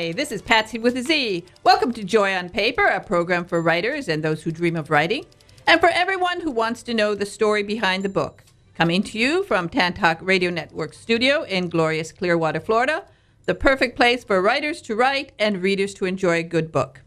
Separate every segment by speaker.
Speaker 1: Hi, this is PatZi with a Z. Welcome to Joy on Paper, a program for writers and those who dream of writing, and for everyone who wants to know the story behind the book. Coming to you from Tantalk Radio Network studio in glorious Clearwater, Florida, the perfect place for writers to write and readers to enjoy a good book.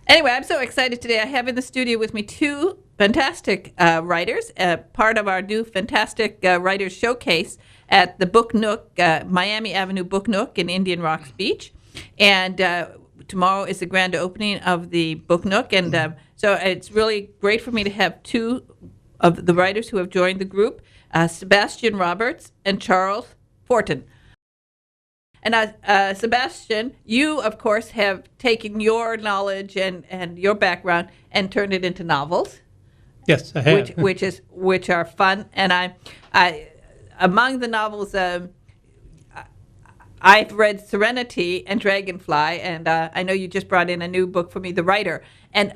Speaker 1: Anyway, I'm so excited today. I have in the studio with me two fantastic writers, part of our new Fantastic Writers Showcase at the Book Nook, Miami Avenue Book Nook in Indian Rocks Beach. And tomorrow is the grand opening of the Book Nook. And so it's really great for me to have two of the writers who have joined the group, Sebastian Roberts and Charles Fortin. And Sebastian, you, of course, have taken your knowledge and your background and turned it into novels.
Speaker 2: Yes, I have.
Speaker 1: Which are fun. And I among the novels, I've read Serenity and Dragonfly, and I know you just brought in a new book for me, The Writer. And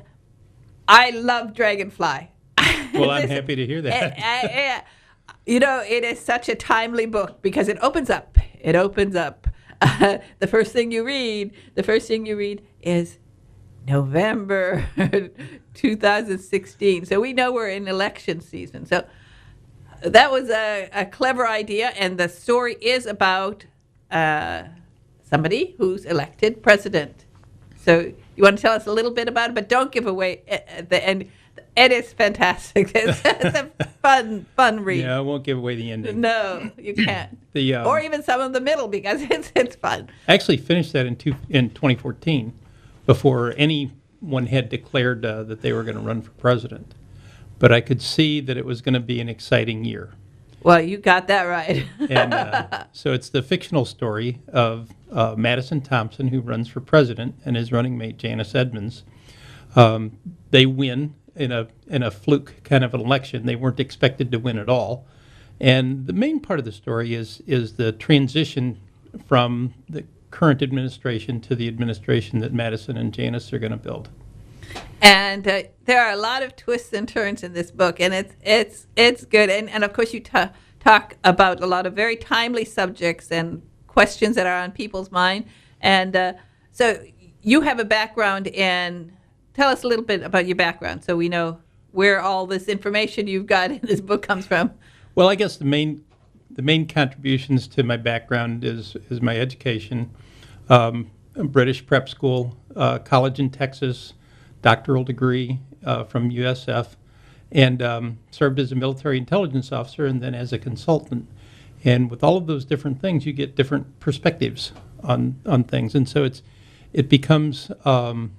Speaker 1: I love Dragonfly.
Speaker 2: Well, I'm happy to hear that.
Speaker 1: It is such a timely book because it opens up. The first thing you read is November 2016. So we know we're in election season. So that was a clever idea, and the story is about somebody who's elected president. So you want to tell us a little bit about it, but don't give away the end. It is fantastic. It's a fun read.
Speaker 2: Yeah, I won't give away the ending.
Speaker 1: No, you can't. Or even some of the middle, because it's fun.
Speaker 2: I actually finished that in 2014, before anyone had declared that they were going to run for president. But I could see that it was going to be an exciting year.
Speaker 1: Well, you got that right.
Speaker 2: And so it's the fictional story of Madison Thompson, who runs for president, and his running mate, Janice Edmonds. They win in a fluke kind of an election. They weren't expected to win at all. And the main part of the story is the transition from the current administration to the administration that Madison and Janice are going to build.
Speaker 1: And there are a lot of twists and turns in this book, and it's good. And of course, you talk about a lot of very timely subjects and questions that are on people's mind. And so you have a background in. Tell us a little bit about your background, so we know where all this information you've got in this book comes from.
Speaker 2: Well, I guess the main contributions to my background is my education, a British prep school, college in Texas, doctoral degree from USF, and served as a military intelligence officer and then as a consultant. And with all of those different things, you get different perspectives on things, and so it becomes a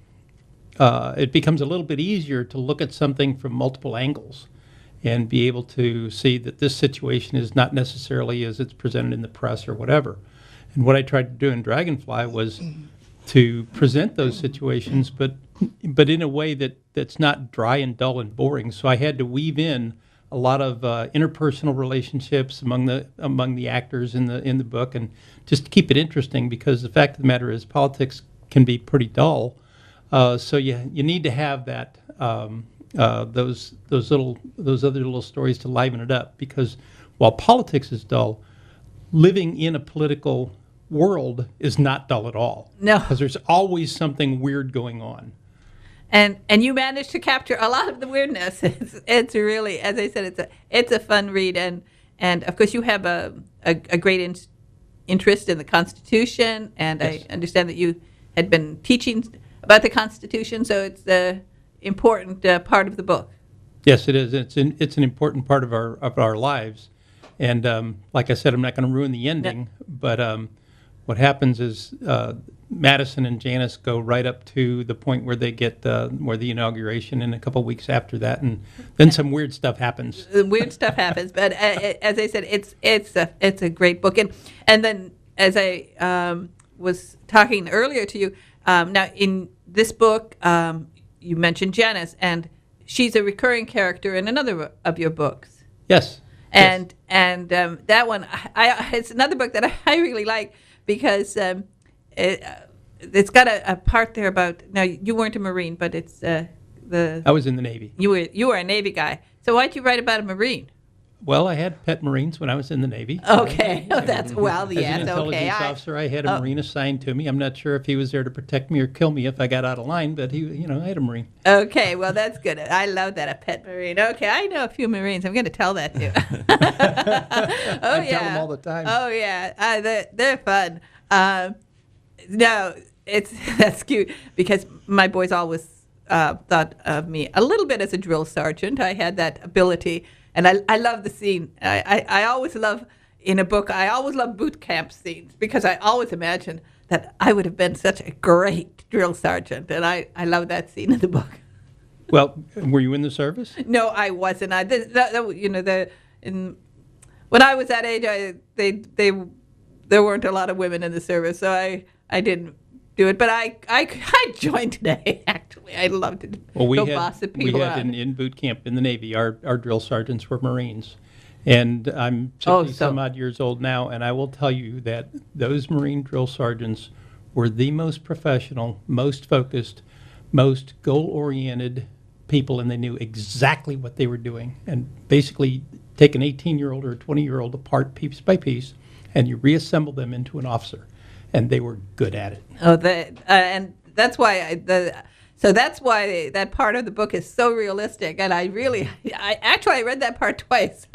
Speaker 2: little bit easier to look at something from multiple angles and be able to see that this situation is not necessarily as it's presented in the press or whatever. And what I tried to do in Dragonfly was to present those situations, but in a way that's not dry and dull and boring. So I had to weave in a lot of interpersonal relationships among the actors in the book, and just to keep it interesting, because the fact of the matter is politics can be pretty dull. So you need to have that those other little stories to liven it up, because while politics is dull, living in a political world is not dull at all.
Speaker 1: No,
Speaker 2: because there's always something weird going on.
Speaker 1: And you managed to capture a lot of the weirdness. It's really, as I said, it's a fun read, and of course you have a great interest in the Constitution, and yes. I understand that you had been teaching about the Constitution, so it's an important part of the book.
Speaker 2: Yes, it is. It's an important part of our lives, and like I said, I'm not going to ruin the ending. No. But what happens is Madison and Janice go right up to the point where they get where the inauguration, and a couple of weeks after that, and then some weird stuff happens.
Speaker 1: Weird stuff happens, but as I said, it's a great book, and then as I was talking earlier to you. Now, in this book, you mentioned Janice, and she's a recurring character in another of your books.
Speaker 2: Yes.
Speaker 1: And that one, it's another book that I really like, because it's got a part there about. Now, you weren't a Marine, but it's
Speaker 2: I was in the Navy.
Speaker 1: You were a Navy guy. So why'd you write about a Marine?
Speaker 2: Well, I had pet Marines when I was in the Navy.
Speaker 1: Okay, that's well,
Speaker 2: As
Speaker 1: yes,
Speaker 2: an
Speaker 1: okay.
Speaker 2: intelligence officer, I had a Marine assigned to me. I'm not sure if he was there to protect me or kill me if I got out of line, but I had a Marine.
Speaker 1: Okay, well, that's good. I love that, a pet Marine. Okay, I know a few Marines. I'm going to tell that too.
Speaker 2: I tell them all the time.
Speaker 1: Oh, yeah. They're fun. No, that's cute because my boys always thought of me a little bit as a drill sergeant. I had that ability, and I love the scene. I always love, in a book, I always love boot camp scenes because I always imagine that I would have been such a great drill sergeant, and I love that scene in the book.
Speaker 2: Well, were you in the service?
Speaker 1: No, I wasn't. When I was that age, there weren't a lot of women in the service, so I didn't do it. But I joined today. Actually, I loved it.
Speaker 2: Well, we
Speaker 1: bossing people
Speaker 2: had
Speaker 1: around.
Speaker 2: in boot camp in the Navy. Our drill sergeants were Marines, and I'm 60 some odd years old now, and I will tell you that those Marine drill sergeants were the most professional, most focused, most goal-oriented people, and they knew exactly what they were doing. And basically, take an 18-year-old or a 20-year-old apart piece by piece, and you reassemble them into an officer, and they were good at it.
Speaker 1: Oh, and that's why that's why that part of the book is so realistic. And I read that part twice.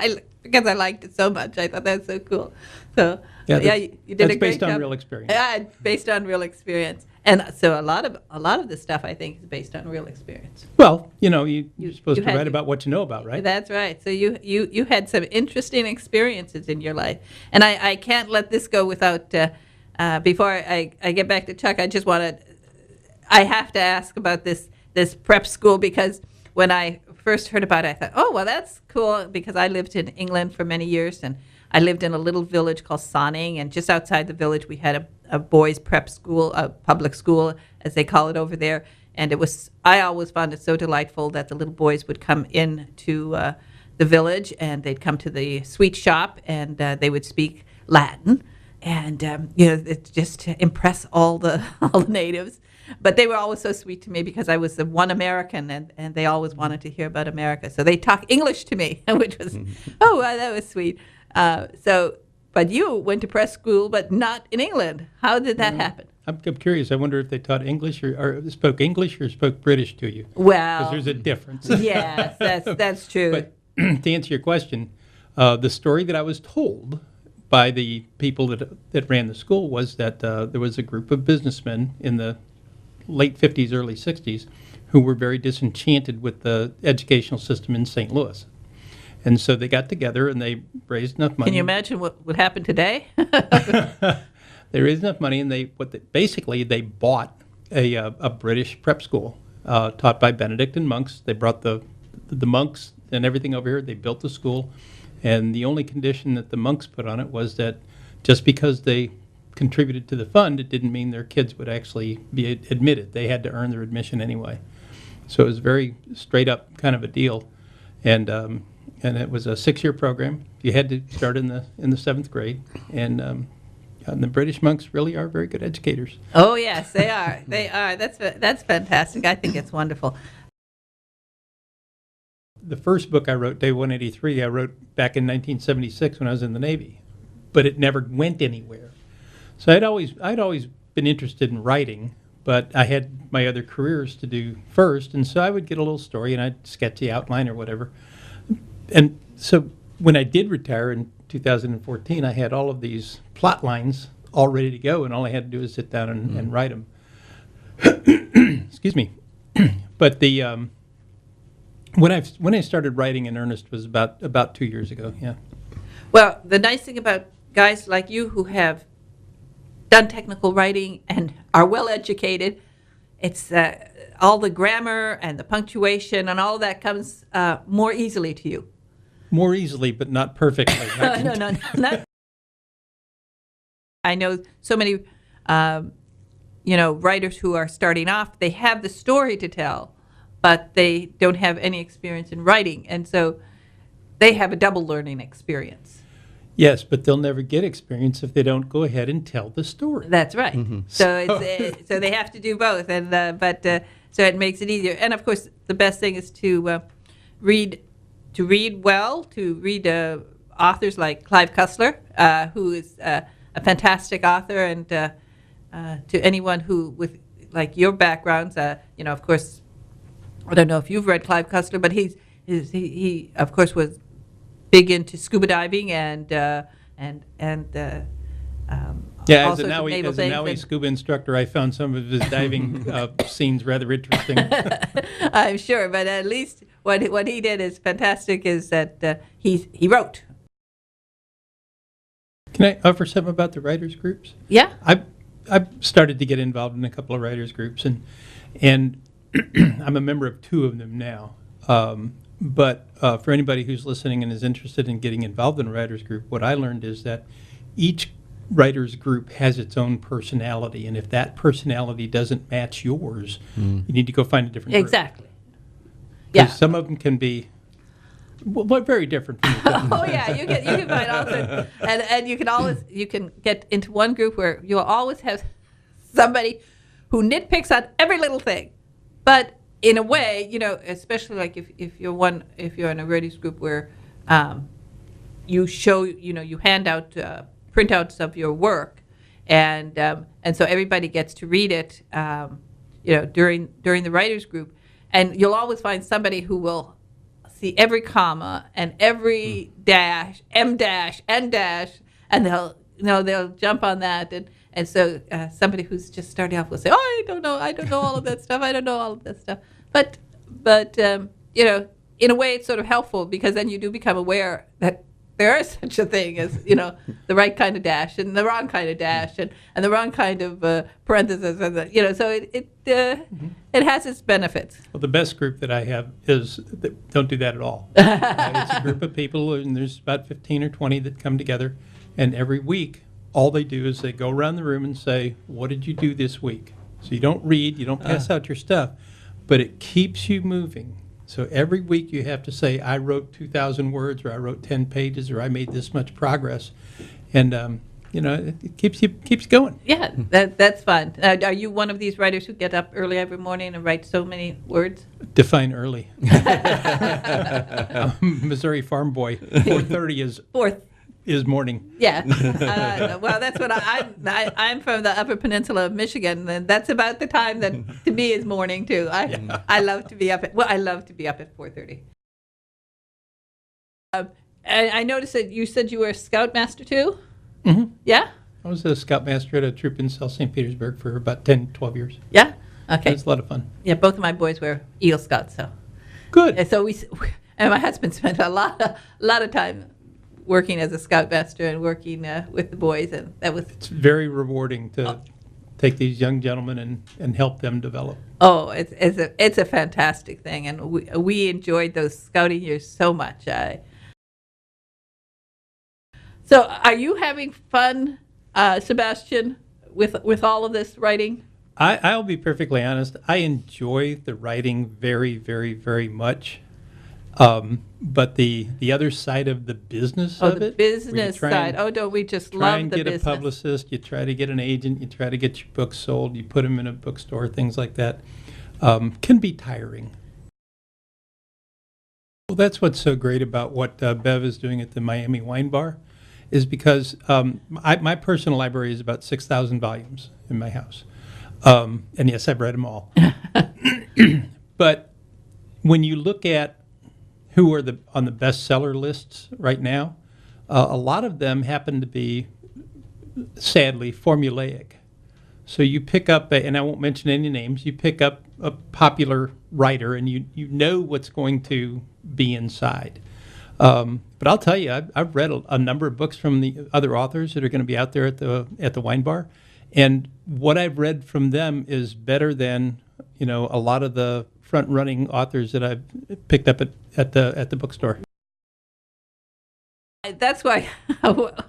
Speaker 1: Because I liked it so much. I thought that was so cool. So
Speaker 2: yeah,
Speaker 1: you did a great job.
Speaker 2: Based on real experience.
Speaker 1: Yeah, based on real experience. And so a lot of the stuff I think is based on real experience.
Speaker 2: Well, you're supposed to write about what you know about, right?
Speaker 1: That's right. So you had some interesting experiences in your life, and I can't let this go without. Before I get back to Chuck, I have to ask about this prep school, because when I first heard about it, I thought, oh, well, that's cool, because I lived in England for many years, and I lived in a little village called Sonning, and just outside the village we had a boys' prep school, a public school, as they call it over there. And I always found it so delightful that the little boys would come in to the village, and they'd come to the sweet shop, and they would speak Latin, and it just to impress all the natives. But they were always so sweet to me because I was the one American, and they always wanted to hear about America. So they talk English to me, which was, that was sweet. But you went to press school, but not in England. How did that happen?
Speaker 2: I'm curious. I wonder if they taught English or spoke English or spoke British to you.
Speaker 1: Well,
Speaker 2: because there's a difference.
Speaker 1: Yes, that's true.
Speaker 2: But to answer your question, the story that I was told by the people that ran the school was that there was a group of businessmen in the late 50s, early 60s, who were very disenchanted with the educational system in St. Louis. And so they got together and they raised enough money.
Speaker 1: Can you imagine what would happen today?
Speaker 2: They raised enough money, and they bought a British prep school taught by Benedictine monks. They brought the monks and everything over here. They built the school, and the only condition that the monks put on it was that just because they contributed to the fund, it didn't mean their kids would actually be admitted. They had to earn their admission anyway. So it was very straight up kind of a deal, and it was a 6-year program. You had to start in the 7th grade, and the British monks really are very good educators.
Speaker 1: Oh yes, they are. They are. That's fantastic. I think it's wonderful.
Speaker 2: The first book I wrote, Day 183, I wrote back in 1976 when I was in the Navy, but it never went anywhere. So I'd always been interested in writing, but I had my other careers to do first, and so I would get a little story and I'd sketch the outline or whatever. And so when I did retire in 2014, I had all of these plot lines all ready to go, and all I had to do was sit down and write them. Excuse me. But when I started writing in earnest was about 2 years ago. Yeah.
Speaker 1: Well, the nice thing about guys like you who have done technical writing and are well educated, it's all the grammar and the punctuation and all of that comes more easily to you.
Speaker 2: More easily, but not perfectly.
Speaker 1: No, not. I know so many, writers who are starting off. They have the story to tell, but they don't have any experience in writing, and so they have a double learning experience.
Speaker 2: Yes, but they'll never get experience if they don't go ahead and tell the story.
Speaker 1: That's right. Mm-hmm. So they have to do both, and so it makes it easier. And of course, the best thing is to read to read well, to read authors like Clive Cussler, who is a fantastic author, and to anyone who, with like your backgrounds, of course, I don't know if you've read Clive Cussler, but he of course was big into scuba diving and
Speaker 2: Yeah,
Speaker 1: all
Speaker 2: as a
Speaker 1: sorts of naval things.
Speaker 2: Maui scuba instructor, I found some of his diving scenes rather interesting.
Speaker 1: I'm sure, but at least what he did is fantastic. Is that he wrote.
Speaker 2: Can I offer something about the writers groups?
Speaker 1: Yeah.
Speaker 2: I've started to get involved in a couple of writers groups, and I'm a member of two of them now. But for anybody who's listening and is interested in getting involved in a writers group, what I learned is that each writers group has its own personality, and if that personality doesn't match yours, you need to go find a different group.
Speaker 1: Exactly.
Speaker 2: 'Cause
Speaker 1: Yeah.
Speaker 2: some of them can be very different from each other.
Speaker 1: Oh yeah, you can find all sorts, and you can get into one group where you'll always have somebody who nitpicks on every little thing, but in a way, especially like if you're in a writers group where you show, you hand out printouts of your work, and so everybody gets to read it, during the writers group, and you'll always find somebody who will see every comma and every dash, M dash, N dash, and they'll jump on that, and so somebody who's just starting off will say, "Oh, I don't know all of that stuff. I don't know all of that stuff." But in a way, it's sort of helpful, because then you do become aware that there is such a thing as, the right kind of dash and the wrong kind of dash and the wrong kind of parenthesis, and so it has its benefits.
Speaker 2: Well, the best group that I have is that don't do that at all. It's a group of people, and there's about 15 or 20 that come together, and every week, all they do is they go around the room and say, "What did you do this week?" So you don't read, you don't pass out your stuff, but it keeps you moving. So every week you have to say, "I wrote 2,000 words," or "I wrote 10 pages," or "I made this much progress," and it keeps you going.
Speaker 1: Yeah, that's fun. Are you one of these writers who get up early every morning and write so many words?
Speaker 2: Define early. I'm a Missouri farm boy. 4:30 is morning.
Speaker 1: Yeah. Well, that's what I'm from the Upper Peninsula of Michigan, and that's about the time that to me is morning too. I love to be up at 4:30. I noticed that you said you were a scoutmaster too.
Speaker 2: Mm-hmm.
Speaker 1: Yeah.
Speaker 2: I was a scoutmaster at a troop in South St. Petersburg for about 10, 12 years.
Speaker 1: Yeah. Okay.
Speaker 2: It's a lot of fun.
Speaker 1: Yeah, both of my boys were Eagle Scouts, so.
Speaker 2: Good.
Speaker 1: And so and my husband spent a lot of time working as a scoutmaster and working with the boys, and that was.
Speaker 2: It's very rewarding to take these young gentlemen and help them develop.
Speaker 1: Oh, it's a fantastic thing, and we enjoyed those scouting years so much. So, are you having fun, Sebastian, with all of this writing?
Speaker 2: I'll be perfectly honest. I enjoy the writing very, very, very much. But the other side of the business of it.
Speaker 1: Oh, the business side. Oh, don't we just love the business?
Speaker 2: Try and get a publicist. You try to get an agent. You try to get your books sold. You put them in a bookstore. Things like that can be tiring. Well, that's what's so great about what Bev is doing at the Miami Wine Bar, is because my personal library is about 6,000 volumes in my house. And yes, I've read them all. But when you look at who are on the bestseller lists right now, a lot of them happen to be, sadly, formulaic. So you pick up, and I won't mention any names, you pick up a popular writer and you know what's going to be inside. But I'll tell you, I've read a number of books from the other authors that are going to be out there at the wine bar, and what I've read from them is better than a lot of the front-running authors that I've picked up at the bookstore.
Speaker 1: That's why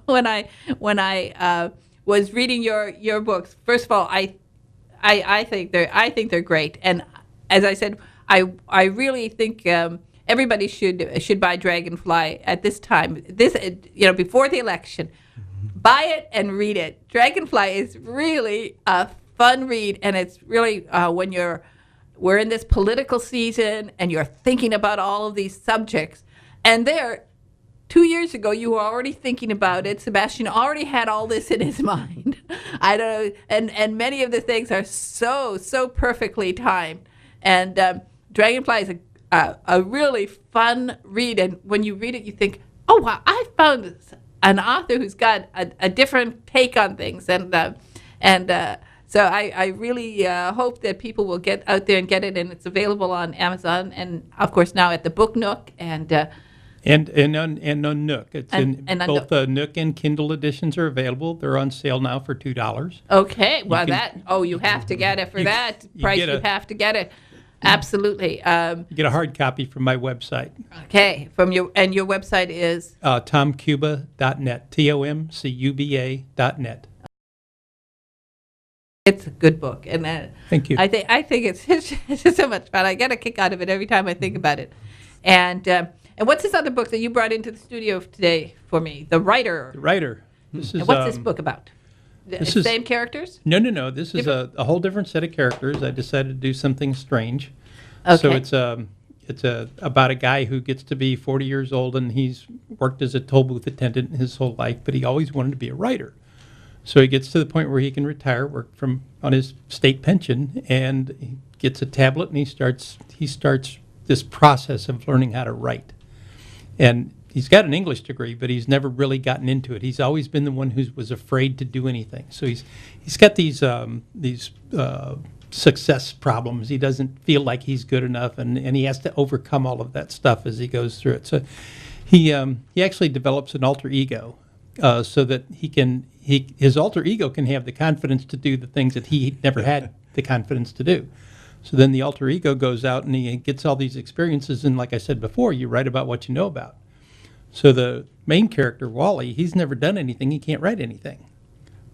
Speaker 1: when I was reading your books, first of all, I think they're great, and as I said, I really think everybody should buy Dragonfly at this time. Before the election, buy it and read it. Dragonfly is really a fun read, and it's really when we're in this political season and you're thinking about all of these subjects, And there, 2 years ago, you were already thinking about it. Sebastian already had all this in his mind. I don't know, and many of the things are so perfectly timed. And Dragonfly is a really fun read. And when you read it, you think, oh wow, I found an author who's got a different take on things. So I really hope that people will get out there and get it, and it's available on Amazon and of course now at the Book Nook and
Speaker 2: on Nook. It's
Speaker 1: and
Speaker 2: in
Speaker 1: on
Speaker 2: both Nook and Kindle editions are available. They're on sale now for $2.
Speaker 1: Okay, well you have to get it for that price. You have to get it. Absolutely.
Speaker 2: You get a hard copy from my website.
Speaker 1: Okay, your website is
Speaker 2: tomcuba.net. TOMCUBA.net.
Speaker 1: It's a good book, and
Speaker 2: thank you.
Speaker 1: I think it's just so much fun. I get a kick out of it every time I think about it. And what's this other book that you brought into the studio today for me? The Writer.
Speaker 2: The Writer. This is,
Speaker 1: what's this book about? Same characters?
Speaker 2: No. This is a whole different set of characters. I decided to do something strange.
Speaker 1: Okay.
Speaker 2: So it's about a guy who gets to be 40 years old, and he's worked as a toll booth attendant his whole life, but he always wanted to be a writer. So he gets to the point where he can retire, work on his state pension, and he gets a tablet, and he starts this process of learning how to write. And he's got an English degree, but he's never really gotten into it. He's always been the one who was afraid to do anything. So he's got these success problems. He doesn't feel like he's good enough, and he has to overcome all of that stuff as he goes through it. So he actually develops an alter ego so that his alter ego can have the confidence to do the things that he never had the confidence to do. So then the alter ego goes out and he gets all these experiences, and like I said before, you write about what you know about. So the main character, Wally, he's never done anything. He can't write anything.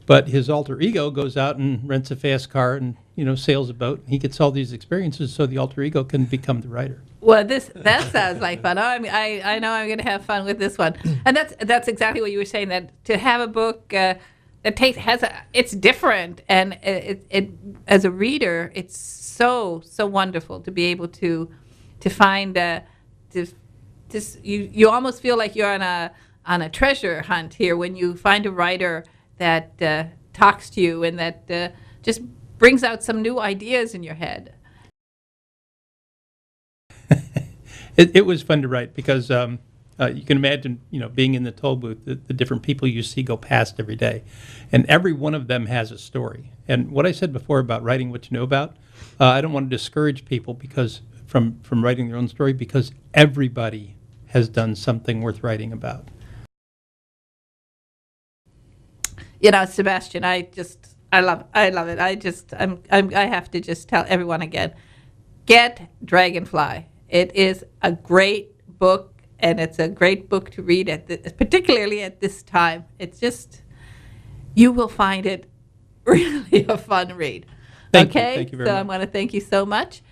Speaker 2: But his alter ego goes out and rents a fast car and sails a boat. He gets all these experiences so the alter ego can become the writer.
Speaker 1: Well, that sounds like fun. I know I'm going to have fun with this one. And that's exactly what you were saying, that to have a book that it's different, and it as a reader, it's so wonderful to be able to find you almost feel like you're on a treasure hunt here when you find a writer that talks to you and that just brings out some new ideas in your head.
Speaker 2: It was fun to write because you can imagine, being in the toll booth, the different people you see go past every day, and every one of them has a story. And what I said before about writing what you know about, I don't want to discourage people because from writing their own story, because everybody has done something worth writing about.
Speaker 1: Sebastian, I love it. I have to just tell everyone again, get Dragonfly. It is a great book, and it's a great book to read particularly at this time. It's just, you will find it really a fun read.
Speaker 2: Thank you very much.
Speaker 1: So I'm going to thank you so much.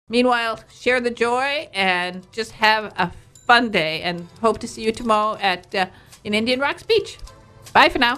Speaker 1: Meanwhile, share the joy and just have a fun day, and hope to see you tomorrow in Indian Rocks Beach. Bye for now.